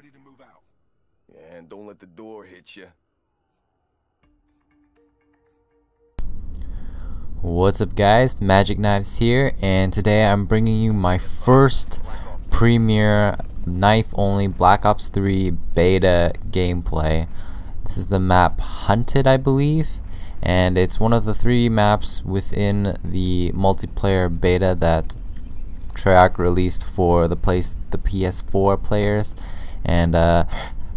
ready to move out. Yeah, and don't let the door hit you. What's up guys, Magic Knives here, and today I'm bringing you my first premiere knife only Black Ops 3 beta gameplay. This is the map Hunted, I believe, and it's one of the 3 maps within the multiplayer beta that Treyarch released for the PS4 players. And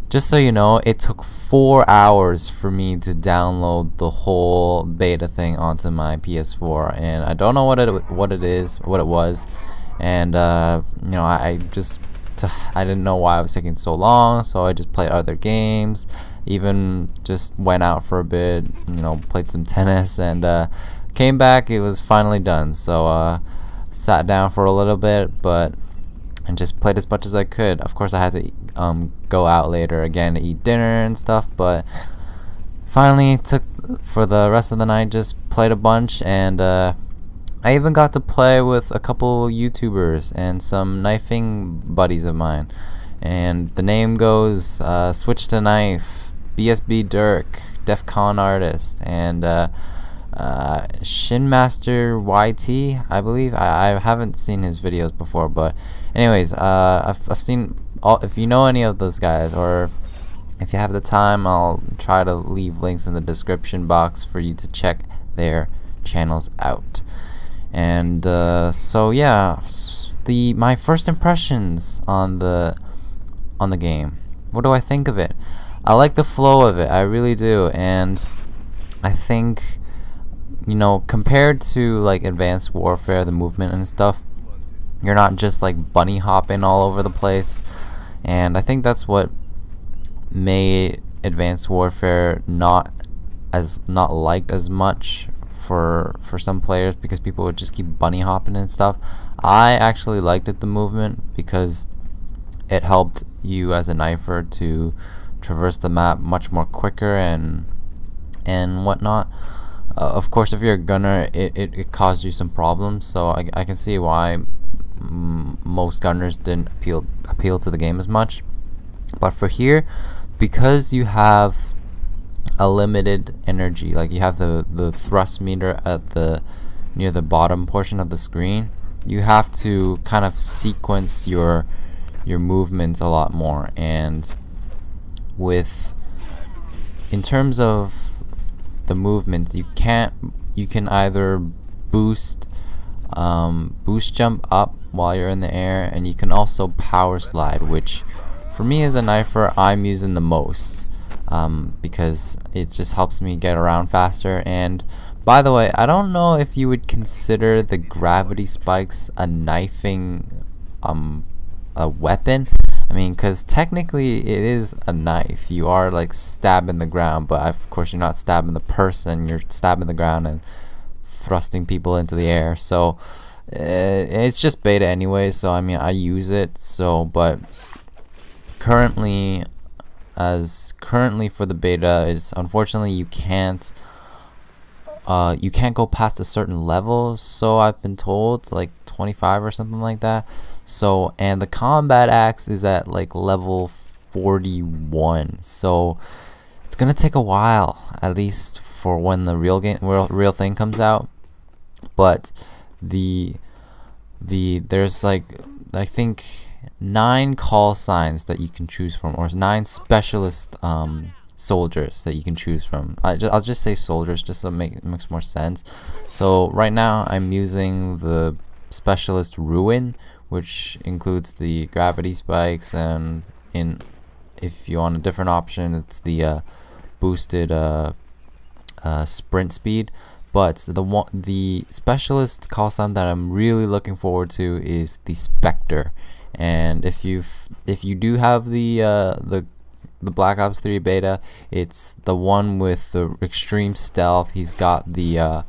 just so you know, it took 4 hours for me to download the whole beta thing onto my PS4, and I don't know what it was, and you know, I didn't know why it was taking so long, so I just played other games, even just went out for a bit, you know, played some tennis, and came back. It was finally done, so sat down for a little bit, and just played as much as I could. Of course, I had to go out later again to eat dinner and stuff, but finally took for the rest of the night, just played a bunch, and I even got to play with a couple YouTubers and some knifing buddies of mine. And the name goes Switch to Knife, BSB Dirk, DefCon Artist, and Shinmaster YT, I believe. I haven't seen his videos before, but anyways, I've seen all. If you know any of those guys, or if you have the time, I'll try to leave links in the description box for you to check their channels out. And so yeah, my first impressions on the game. What do I think of it? I like the flow of it, I really do, and I think, you know, compared to like Advanced Warfare, the movement and stuff, you're not just like bunny hopping all over the place, and I think that's what made Advanced Warfare not liked as much for some players, because people would just keep bunny hopping and stuff. I actually liked it, the movement, because it helped you as a knifer to traverse the map much more quicker and whatnot. Of course, if you're a gunner, it caused you some problems, so I can see why most gunners didn't appeal to the game as much. But for here, because you have a limited energy, like you have the thrust meter at near the bottom portion of the screen, you have to kind of sequence your movements a lot more. And in terms of the movements, you can either boost jump up while you're in the air, and you can also power slide, which for me as a knifer I'm using the most, because it just helps me get around faster. And by the way, I don't know if you would consider the gravity spikes a knifing a weapon. I mean, because technically it is a knife. You are like stabbing the ground, but of course you're not stabbing the person, you're stabbing the ground and thrusting people into the air. So it's just beta anyway, so I mean, I use it. So but currently for the beta, is unfortunately you can't go past a certain level, so I've been told, like 25 or something like that. So, and the combat axe is at like level 41, so it's gonna take a while, at least for when the real thing comes out. But there's like, I think 9 call signs that you can choose from, or 9 specialist soldiers that you can choose from. I'll just say soldiers, just so it makes more sense. So right now I'm using the specialist Ruin, which includes the gravity spikes, and if you want a different option, it's the boosted sprint speed. But the specialist call sign that I'm really looking forward to is the Spectre. And if you do have the Black Ops 3 beta, it's the one with the extreme stealth. He's got the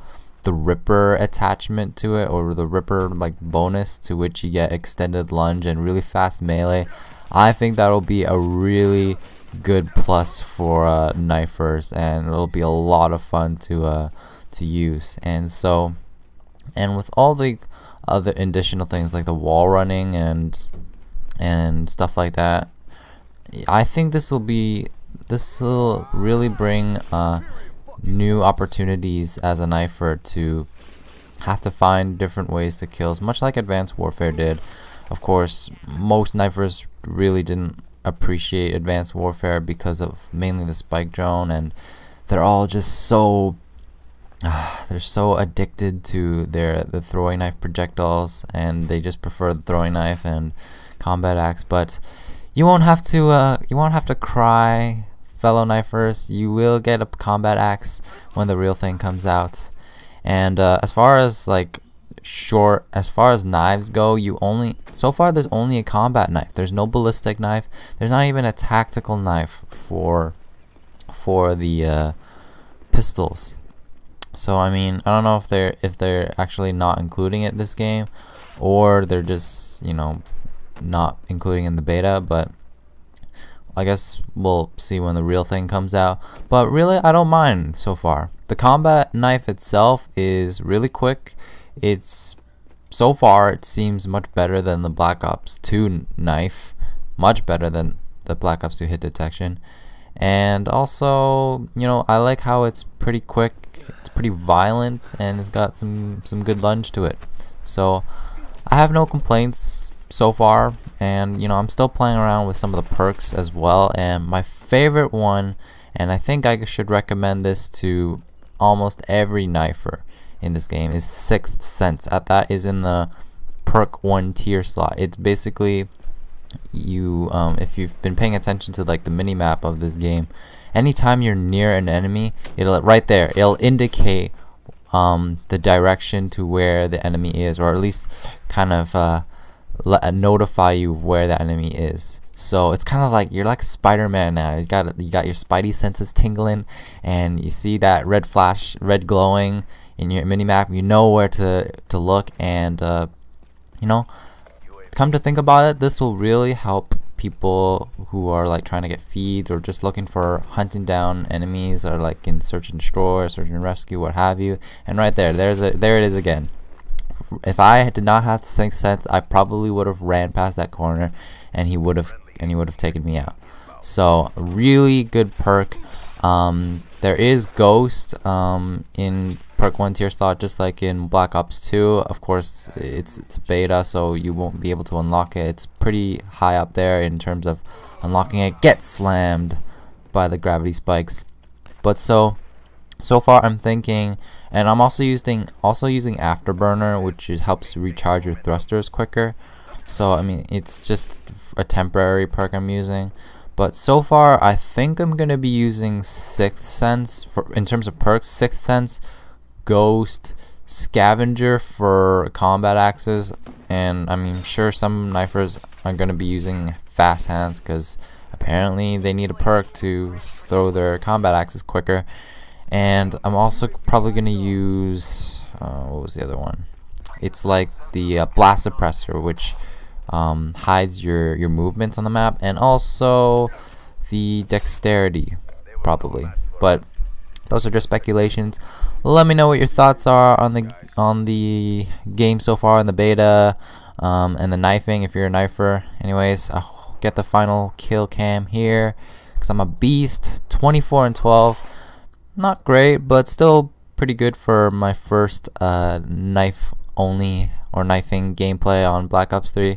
Ripper attachment to it, or the Ripper like bonus, to which you get extended lunge and really fast melee. I think that'll be a really good plus for knifers, and it'll be a lot of fun to use. And so, and with all the other additional things like the wall running and stuff like that, I think this will really bring new opportunities as a knifer to have to find different ways to kill, much like Advanced Warfare did. Of course, most knifers really didn't appreciate Advanced Warfare because of mainly the spike drone, and they're all just so they're so addicted to the throwing knife projectiles, and they just prefer the throwing knife and combat axe. But you won't have to cry, fellow knifers. You will get a combat axe when the real thing comes out. And as far as knives go, so far there's only a combat knife. There's no ballistic knife. There's not even a tactical knife for the pistols. So I mean, I don't know if they're actually not including it this game, or they're just, you know, not including in the beta. But I guess we'll see when the real thing comes out. But really, I don't mind so far. The combat knife itself is really quick. So far it seems much better than the Black Ops 2 knife, much better than the Black Ops 2 hit detection. And also, you know, I like how it's pretty quick, it's pretty violent, and it's got some good lunge to it. So I have no complaints so far, and you know, I'm still playing around with some of the perks as well. And my favorite one, and I think I should recommend this to almost every knifer in this game, is Sixth Sense. That is in the perk 1 tier slot. It's basically, you if you've been paying attention to like the mini map of this game, anytime you're near an enemy, it'll indicate the direction to where the enemy is, or at least kind of notify you of where the enemy is. So it's kind of like you're like Spider-Man now. You got your spidey senses tingling, and you see that red flash, red glowing in your minimap. You know where to look, and you know, come to think about it, this will really help people who are like trying to get feeds, or just looking for hunting down enemies, or like in search and destroy, or search and rescue, what have you. And right there it is again. If I did not have the Sixth Sense, I probably would have ran past that corner, and he would have taken me out. So really good perk. There is Ghost in perk 1 tier slot, just like in Black Ops 2. Of course, it's a beta, so you won't be able to unlock it. It's pretty high up there in terms of unlocking it. Get slammed by the gravity spikes. But so far I'm thinking, and I'm also using Afterburner, which helps recharge your thrusters quicker. So I mean, it's just a temporary perk I'm using. But so far I think I'm gonna be using Sixth Sense in terms of perks. Sixth Sense, Ghost, Scavenger for combat axes, and I'm sure some knifers are gonna be using Fast Hands, because apparently they need a perk to throw their combat axes quicker. And I'm also probably gonna use what was the other one? It's like the Blast Suppressor, which hides your movements on the map, and also the Dexterity probably. But those are just speculations. Let me know what your thoughts are on the game so far in the beta, and the knifing if you're a knifer. Anyways, I'll get the final kill cam here, because I'm a beast. 24 and 12. Not great, but still pretty good for my first knife only or knifing gameplay on Black Ops 3.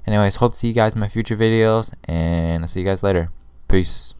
Anyways, hope to see you guys in my future videos, and I'll see you guys later. Peace.